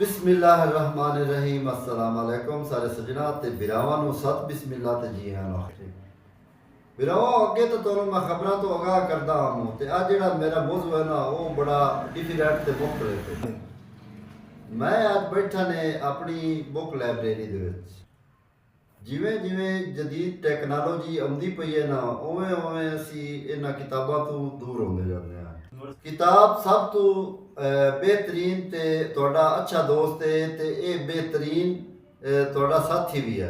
बिस्मिल्लाहिर्रहमानिर्रहीम। अस्सलाम वालेकुम सारे सजना ते बिरावां नूं सत बिस्मिल्लाह ते जी आन आखे बिरावां अगे तो तुहानूं मैं खबरां तो आगाह करदा हूं ते अज जिहड़ा मेरा मौजू है ना वो बड़ा डिफिकल्ट ते मुख्तलिफ है। मैं अज बैठा ने अपनी बुक लाइब्रेरी दे विच जिवें जिवें जदीद टैक्नोलॉजी आउंदी पई है ना उवें उवें असीं इन्हां किताबां तो दूर होंदे जांदे हां। किताब सब तो बेहतरीन ते तुहाडा अच्छा दोस्त है ते ये बेहतरीन तुहाडा साथी भी है।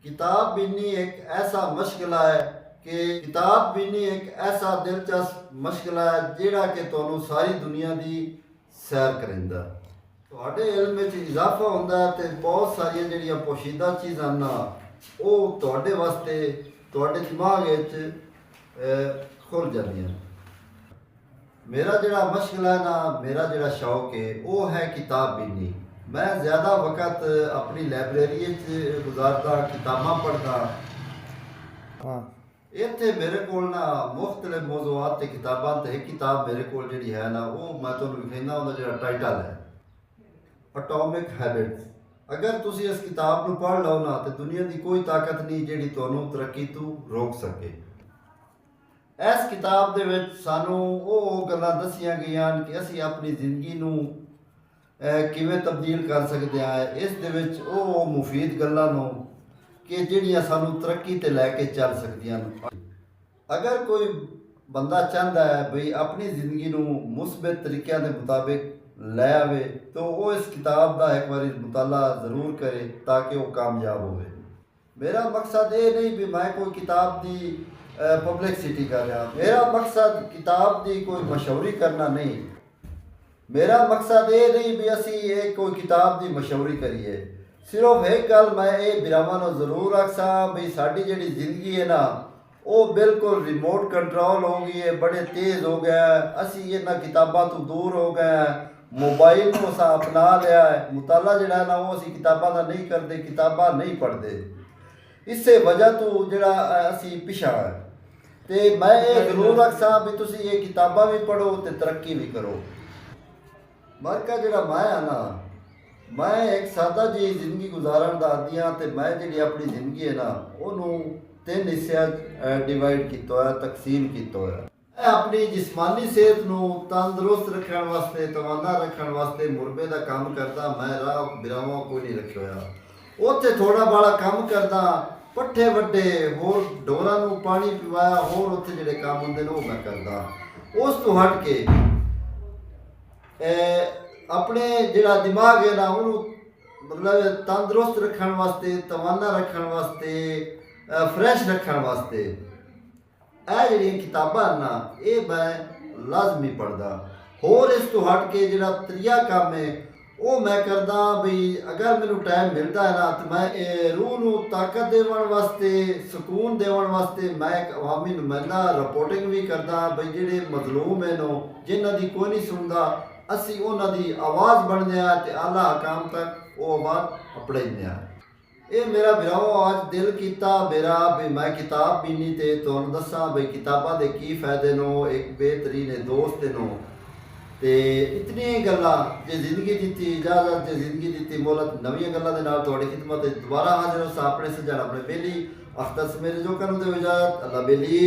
किताब बीनी एक ऐसा मशगला है कि किताब बीनी एक ऐसा दिलचस्प मशगला है जिहड़ा कि तुहानूं सारी दुनिया दी सैर करिंदा। तुहाडे इल्म विच इजाफा हुंदा है ते बहुत सारियां जिहड़ियां पोशीदा चीज़ां ना वो तुहाडे वास्ते तुहाडे दिमाग विच खुल जांदियां। मेरा जिहड़ा मशगला है ना मेरा जिहड़ा शौक है वो है किताब बीनी। मैं ज़्यादा वक्त अपनी लाइब्रेरी गुजारदा किताबां पढ़दा। इत्थे मेरे कोल ना मुख्तलिफ मौजूआत ते किताबां ते एक किताब मेरे कोल जिहड़ी है ना वो मैं तुहानूं लिखना उहदा जिहड़ा टाइटल है एटॉमिक हैबिट्स। अगर तुसीं इस किताब नूं पढ़ लो ना तो दुनिया की कोई ताकत नहीं जिहड़ी तुहानूं तरक्की तो रोक सके। इस किताब दे विच सानूं ਉਹ ਗੱਲਾਂ दसियां गईयां कि ਅਸੀਂ अपनी जिंदगी नूं किवें तब्दील कर सकते हैं। इस दे विच ਉਹ मुफीद ਗੱਲਾਂ ਨੂੰ कि ਜਿਹੜੀਆਂ ਸਾਨੂੰ तरक्की ते लैके चल सकदियां ਹਨ। अगर कोई बंदा चाहता है बई अपनी जिंदगी नूं मुस्बत तरीक़िਆਂ ਦੇ मुताबिक ਲੈ ਆਵੇ तो वो इस किताब का एक बार मुताला जरूर करे ताकि वो कामयाब होवे। मेरा मकसद ये नहीं भी मैं कोई किताब की पब्लिसिटी कर रहा। मेरा मकसद किताब की कोई मशहूरी करना नहीं। मेरा मकसद ये नहीं भी असी ये कोई किताब की मशहूरी करिए। सिर्फ एक गल मैं ये बिरावां नूं जरूर आखसां भी साडी जिहड़ी जिंदगी है ना वो बिल्कुल रिमोट कंट्रोल हो गई है, बड़े तेज़ हो गया है। असी इन्हां किताबां तो दूर हो गए हैं, मोबाइल को असां अपना लिया है। मुताला जिहड़ा है ना वो असी किताबां दा नहीं करते, किताबां नहीं पढ़ते। इसे वजह तो जिहड़ा असी पिछा है। तो मैं ये जरूर आखसां भी तुसीं ये किताबां भी पढ़ो तो तरक्की भी करो। मरका जिहड़ा मैं है ना मैं एक सादा जी जिंदगी गुजारन दा आदी हाँ। तो मैं जिहड़ी अपनी जिंदगी है ना उहनूं 3 हिस्सिਆਂ डिवाइड किया होया, तकसीम किया होया। मैं अपनी जिस्मानी सेहत नूं तंदुरुस्त रखने वास्ते तवाना रखने वास्ते मुरबे का काम करदा। मैं राह बिरावां कोई नहीं रखिया होया। उत्थे थोड़ा बड़ा काम करदा, पट्ठे वड्डे होर डोरां नूं पानी पिवाया होर उत्थे जिहड़े काम हुंदे ने वो मैं करदा। उस तो हट के अपने जिहड़ा दिमाग है ना उहनूं मतलब तंदुरुस्त रखने वास्ते तवाना रखने वास्ते फ्रैश रखने वास्ते ਇਹ ਜਿਹੜੀਆਂ किताबां ना ये मैं लाजमी पढ़दा। होर इस तो हट के जिहड़ा त्रीया काम है वो मैं करदा बई अगर मैनूं टाइम मिलता है ना तो मैं रूह नूं ताकत देवन वास्ते सुकून देवन वास्ते मैं एक अवामी नुमाइंदा रिपोर्टिंग भी करदा। बई जिहड़े मजलूम हैं जिन्हां दी कोई नहीं सुनदा असी उन्हां दी आवाज़ बनदे आ ते आला हकाम तक वो आवाज़ अपड़ाइंदे आ। ये मेरा बिराओ आज दिल किया मेरा भी मैं किताब बीनी ते तुहानूं दस्सां बई किताबां दे की फायदे नो एक बेहतरीन दोस्त नो। ते इतनी गल्लां जे जिंदगी दी इजाजत जे जिंदगी दी मोहलत नवीं गल्लां दे नाल तुहाडी खिदमत दोबारा हाजिर हो। अपने सज्जन अपने बेली अख्तर समेत जो करूं दे इजाजत अल्लाह बेली।